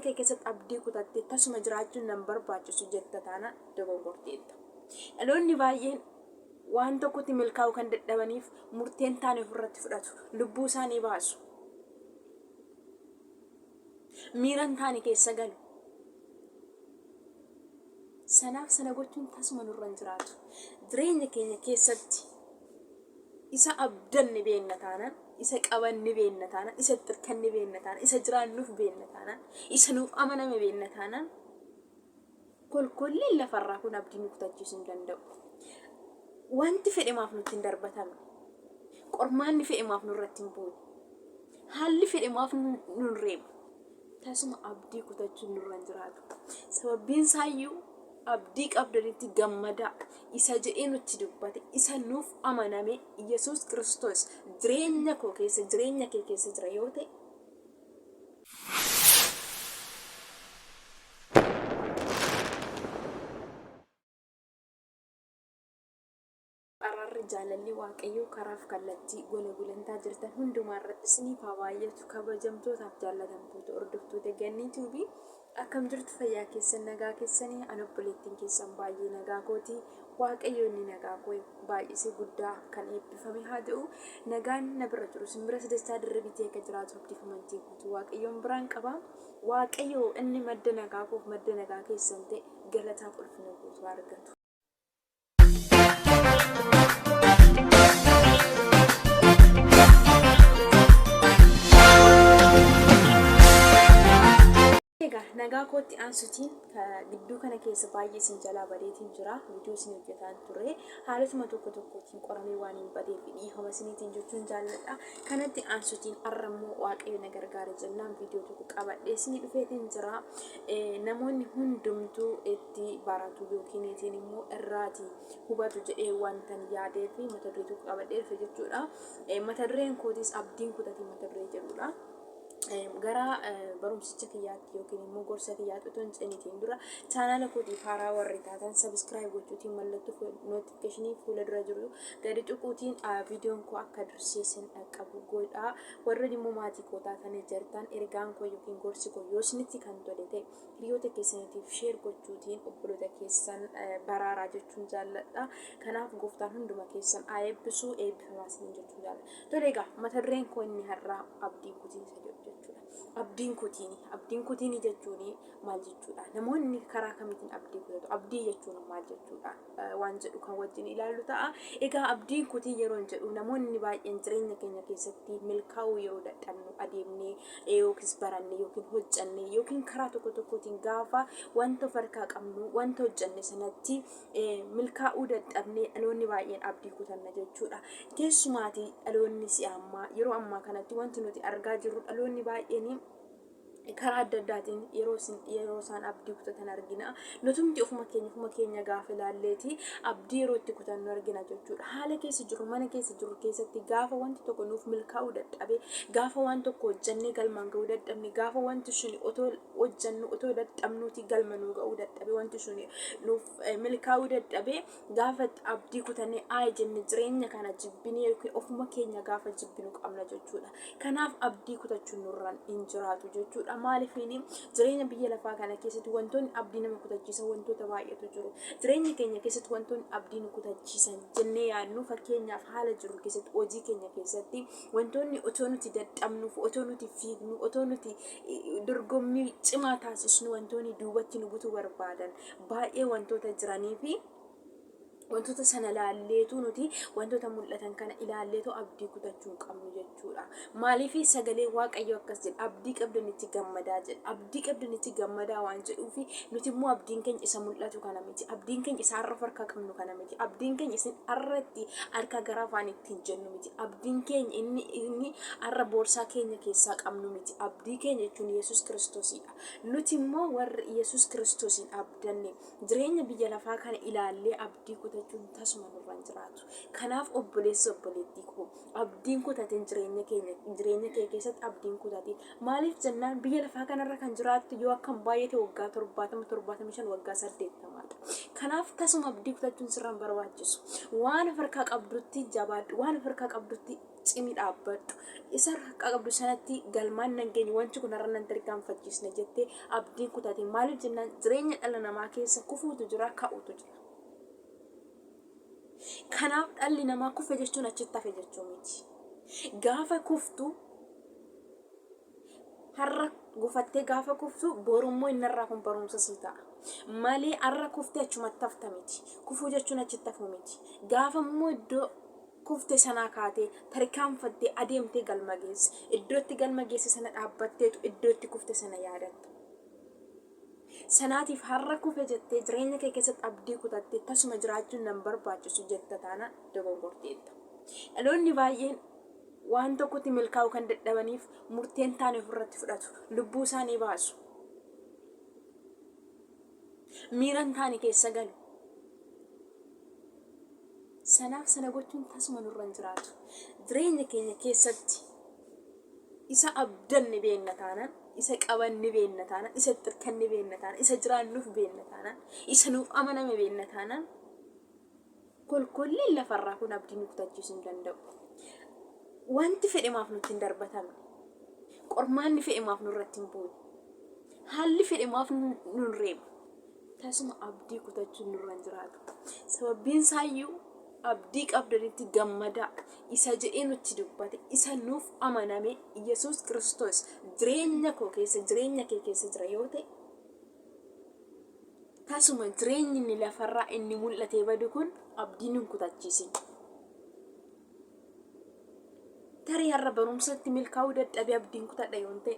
kee keessatti abdii kutattee tasuma jiraachuun nan barbaachisu jetta taana dogongorteetta. Dhaloonni baay'een waan tokkotti milkaa'uu kan dadhabaniif murteen taane ofirratti fudhatu. Lubbuu isaanii baasu. Miiran taane keessa galu. Sanaaf sana gochuun tasuma nurra hin jiraatu. Jireenya keenya keessatti isa abdanne beenna taanaan, isa qabanne beenna taanaan, isa tirkanne beenna taanaan, isa jiraannuuf beenna taanaan, isa nuuf amaname beenna taanaan, kolkolleen lafarraa kun abdii nu kutachiisuu hin danda'u. Wanti fedhemaaf nutti hin darbatamne, qormaanni fedhemaaf nurratti hin buune, haalli fedhemaaf nun reebu. Tasuma abdii kutachuun nurra hin jiraatu. Sababbiin isaayyuu abdii qabdanitti gammadaa, isa jedhee nutti dubbate, isa nuuf amaname Yesuus Kiristoos jireenya koo keessa, jireenya kee keessa jira yoo ta'e, ararri jaalalli waaqayyoo karaaf kallattii gola gulantaa jirtan hundumaa irratti isiniif haa baay'atu. Kabajamtootaaf jaallatamtoota hordoftoota Gannii Tuubii akkam jirtu? Fayyaa keessan nagaa keessanii? Ani obboleettiin keessan baay'ee nagaa kooti. Waaqayyo inni nagaa koo baay'isee guddaa kan eebbifame haa ta'u. Nagaan na bira jiru simbira sadessaa dirribitee akka jiraatu abdiifamantii guutuu waaqayyoon biraan qaba. Waaqayyo inni madda nagaa koof madda nagaa keessan ta'e galataaf ulfina guutuu argatu. Nagaa kootti aansutiin gidduu kana keessa baay'ee isin jalaa badeetiin jira. Viidiyoo isin hojjetaan ture. Haalotuma tokko tokkotiin qoramee waan hin badeef dhiifama isiniitiin jechuun jaalladha. Kanatti aansutiin arrammoo waaqayyo na gargaara jennaan viidiyoo tokko qabadhee isinii dhufeetiin jira. Namoonni hundumtuu itti baratu yookiin isin immoo irraati hubatu jedhee wantan yaadee fi mata duree tokko qabadhee dhufe jechuudha. Mata dureen kootis abdiin kutatii mata duree jedhudha. Gara barumsicha kiyyaatti yookiin immoo gorsa kiyyaatti otoo hin ceenitiin dura chaanaala kootiif haaraa warri taatan sabiskiraayib gochuutiin mallattoo nootifikeeshinii fuula dura jiru gadi tuquutiin viidiyoon koo akka durseessan qabu godhaa. Warri immoo maatii koo taatanii jirtan ergaan koo yookiin gorsi koo yoo isinitti kan tole ta'e hiriyoota keessaniitiif sheer gochuutiin obboloota keessan baraaraa jechuun jaalladha. Kanaaf gooftaan hunduma keessan haa eebbisu, eebbifamaa isiniin jechuun jaalladha. Tole egaa mata dureen koo inni har'aa abdii kutiinsa jedhu. Abdiin kutiini jechuun maal jechuudha? Namoonni karaa kamiitiin abdii kutatu? Abdii jechuun maal jechuudha? Waan jedhu kan wajjin ilaallu ta'a. Egaa abdiin kutii yeroo jedhu namoonni baay'een jireenya keenya keessatti milkaa'uu yeroo dadhabnu adeemnee yookiin baranne yookiin hojjanne yookiin karaa tokko tokkotiin gaafa wanta of harkaa qabnu wanta hojjanne sanatti milkaa'uu dadhabnee dhaloonni baay'een abdii kutanna jechuudha. Keessumaatii dhaloonni si'ammaa yeroo ammaa kanatti wanti nuti argaa jirru dhaloonni baay'een karaa adda addaatiin yeroo isaan abdii kutatan argina. Nutumti ofuma keenya gaafa ilaalleeti abdii yeroo itti kutannu argina jechuudha. Haala keessa jiru mana keessa jiru keessatti gaafa wanti tokko nuuf milkaa'uu dadhabe, gaafa waan tokko hojjannee galmaan ga'uu dadhabne, gaafa wanti sun otoo hojjannu otoo dadhabnuuti galma nuu ga'uu dadhabe, wanti sun nuuf milkaa'uu dadhabe, gaafa abdii kutannee jenne jireenya kana jibbinee yookiin ofuma keenya gaafa jibbinu qabna jechuudha. Kanaaf abdii kutachuun nurraan hin jiraatu jechuudha. Maaliifini jireenya biyya lafaa kana keessatti wantoonni abdii nama kutachiisan wantoota baay'eetu jiru. Jireenya keenya keessatti wantoonni abdii nu kutachiisan jennee yaadnu fakkeenyaaf haala jiru keessatti hojii keenya keessatti wantoonni otoo nuti dadhabnuuf otoo nuti fiignu otoo nuti dorgommii cimaa taasisnu wantoonni duubatti nu butuu barbaadan baay'ee wantoota jiranii fi wantoota sana ilaalleetu nuti wantoota mul'atan kana ilaalleetu abdii kutachuu qabnu jechuudha. Maaliif sagalee waaqayyo akkas jedha abdii qabdanitti gammadaa jedha. Abdii qabdanitti gammadaa waan jedhuufi nuti immoo abdiin keenya isa mul'atu kana miti. Abdiin keenya isa har'a harka qabnu kana miti. Abdiin keenya isin har'atti harka gara afaan ittiin jennu miti. Abdiin keenya inni har'a boorsaa keenya keessaa qabnu miti. Abdii keenya jechuun Yesuus Kiristoosidha. Nuti immoo warri Yesuus Kiristoosiin abdanne jireenya biyya lafaa kana ilaallee abdii kutachuu kutachuun tasuma nurra hin jiraatu. Kanaaf obboleessa obboleettii koo abdiin kutatiin jireenya kee keessatti abdiin kutatiin maaliif jennaan biyya lafaa kanarra kan jiraattu yoo akkam baay'ate waggaa 75 waggaa 80. Kanaaf tasuma abdii kutachuun sirraan barbaachisu. Waan harkaa qabdutti jabaadhu, waan harkaa qabdutti cimi dhaabbadhu. Isa harkaa qabdu sanatti galmaan nageenyi wanti kun har'a nan tarkaanfachiisne jettee abdiin kutatiin maaliif jennaan jireenya dhala namaa keessa kufuutu jira, ka'uutu jira. Kanaaf dhalli namaa kufe jechuun achitti hafe jechuu miti. Gaafa kuftu har'a gufattee gaafa kuftu borummoo innarraa kun barumsa sii ta'a. Malee har'a kuftee achumatti hafta miti. Kufuu jechuun achitti hafu miti. Gaafa immoo iddoo kufte sanaa kaatee tarkaanfattee adeemtee galma geesse. Iddootti galma geesse sana dhaabbatteetu iddootti kufte sana yaadatta. Sanaatiif har'a kufe jettee jireenya kee keessatti abdii kutattee tasuma jiraachuun nan barbaachisu jetta taana dogongorteetta. Dhaloonni baay'een waan tokkotti milkaa'uu kan dadhabaniif murteen taane ofirratti fudhatu. Lubbuu isaanii baasu. Miiran taane keessa galu. Sanaaf sana gochuun tasuma nurra hin jiraatu. Jireenya keenya keessatti isa abdanne beenna taanaan, isa qabanne beenna taanaan, isa xirkanne beenna taanaan, isa jiraannuuf beenna taanaan, isa nuuf amaname beenna taanaan kolkolleen lafarraa kun abdii nu kutachiisuu hin danda'u. Wanti fedhemaaf nutti hin darbatamne. Qormaanni fedhemaaf nurratti hin buune. Haalli fedhemaaf nun reeba. Tasuma abdii kutachuun nurra hin jiraatu. Sababbiin isaayyuu abdii qabdanitti gammadaa isa jedhee nutti dubbate isa nuuf amaname Yesuus Kiristoos jireenya koo keessa jireenya kee keessa jira yoo ta'e tasuma jireenyi inni lafarraa inni mul'atee badu kun abdii nun kutachiisin. Tarii har'a barumsatti milkaa'uu dadhabee abdiin kutadha yoo ta'e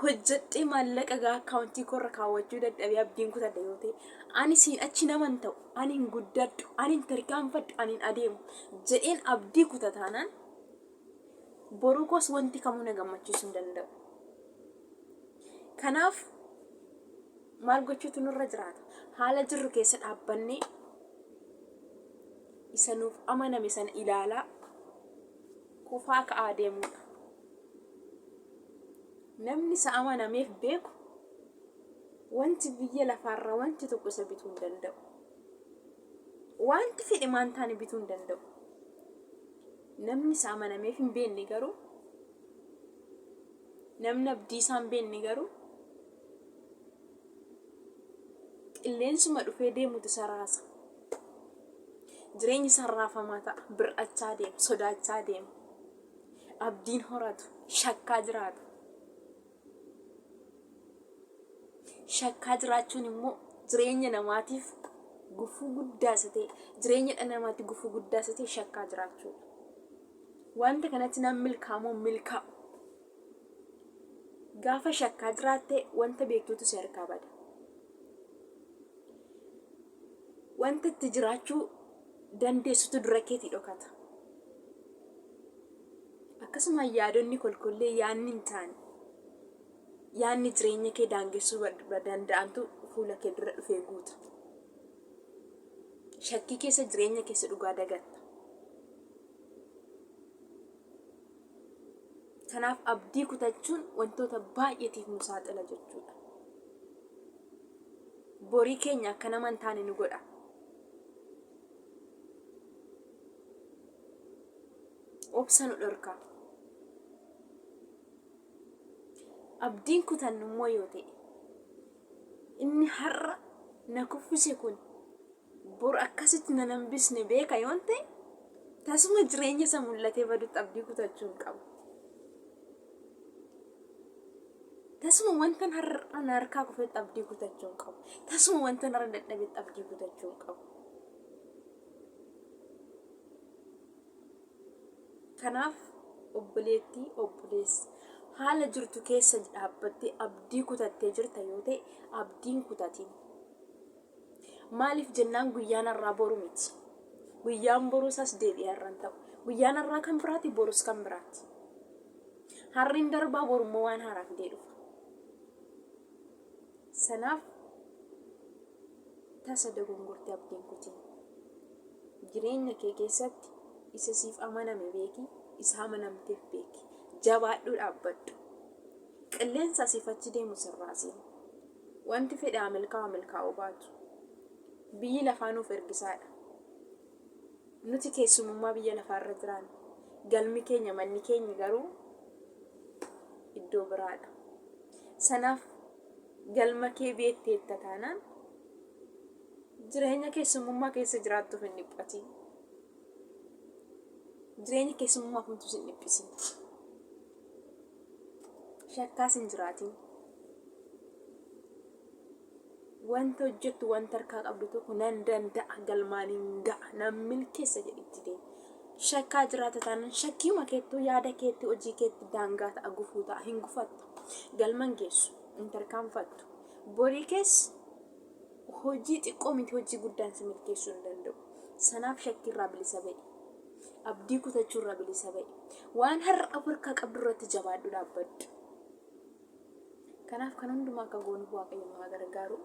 hojjedhee maallaqa gaa akkaawuntii korra kaawwachuu dadhabee abdiin kutadha yoo ta'e ani siin achi naman ta'u ani hin guddadhu ani hin tarkaanfadhu ani hin adeemu jedheen abdii kutataanaan boruu koos wanti kamuu na gammachiisuu hin danda'u. Kanaaf maal gochuutu nurra jiraata? Haala jirru keessa dhaabbannee isa nuuf amaname sana ilaalaa kufaa ka'aa deemuudha. Namni isa amanameef beeku wanti biyya lafaarraa wanti tokko isa bituu hin danda'u. Wanti fedhe maan taane bituu hin danda'u. Namni isa amanameef hin beekne garuu namni abdii isaa hin beekne garuu qilleensuma dhufee deemutu isa raasa. Jireenyi isaa raafamaa ta'a. Bir'achaa deema. Sodaachaa deema. Abdiin horatu. Shakkaa jiraatu. Shakkaa jiraachuun immoo jireenya namaatiif gufuu guddaa isa ta'e jireenya dhala namaatiif gufuu guddaa isa ta'e shakkaa jiraachuudha. Wanta kanatti nam milkaa'uu milkaa'u. Gaafa shakkaa jiraatte wanta beektuutu si harkaa bada. Wanta itti jiraachuu dandeessutu dura keetii dhokata. Akkasuma yaadonni kolkollee yaanni hin taane yaanni jireenya kee daangessuu danda'antu fuula kee dura dhufee guuta. Shakkii keessa jireenya keessa dhugaa dagatta. Kanaaf abdii kutachuun wantoota baay'eetiif nu saaxila jechuudha. Borii keenya akka nama hin taane nu godha. Obsa nu dhorka. Abdiin kutannu immoo yoo ta'e inni har'a na kuffise kun bor akkasitti na hambisne beeka yoo ta'e tasuma jireenya isa mul'atee badutti abdii kutachuu hin qabu. Tasuma wanta har'a na harkaa kufetti abdii kutachuu hin qabu. Tasuma wanta har'a dadhabetti abdii kutachuu hin qabu. Kanaaf obboleettii obboleessi haala jirtu keessa dhaabbattee abdii kutattee jirta yoo ta'e abdiin kutatiin. Maaliif jennaan guyyaan har'aa boru miti. Guyyaan boruu isaas deebi'ee har'a hin ta'u. Guyyaan har'aa kan biraati borus kan biraati. Harriin darbaa borummoo waan haaraa fidee dhufa. Sanaaf tasa dogongortee abdiin kutiin. jireenya kee keessatti isa siif amaname beeki, isa amanamteef beeki. Jabaadhu dhaabbadhu. Qilleensa asiif achi deemu sirraasiin. Wanti fedhaa milkaa'uu baatu. Biyyi lafaa nuuf ergisaadha. Nuti keessummaa biyya lafaarra jiraanna. Galmi keenya manni keenya garuu iddoo biraadha. Sanaaf galma kee beekteetta taanaan jireenya keessummaa keessa jiraattuuf hin dhiphatin. Jireenya keessummaaf humtus hin dhiphisin. Shakkaas hin jiraatin. Wanta hojjettu wanta harkaa qabdu tokko nan danda'a galmaan hin ga'a nan milkeessa jedhitti deema. Shakkaa jiraata taanaan shakkiima keettuu yaada keetti hojii keetti daangaa ta'a gufuu ta'a hin gufattu. Galman geessu hin tarkaanfattu. Borii keessa hojii xiqqoo miti hojii guddaan si milkeessuu hin danda'u. Sanaaf shakkirraa bilisa ba'i. Abdii kutachuurraa bilisa ba'i. Waan har'a harkaa qabdu irratti jabaadhu dhaabbadhu. Kanaaf kan hundumaa akka goonu Waaqayyo nu haa gargaaru.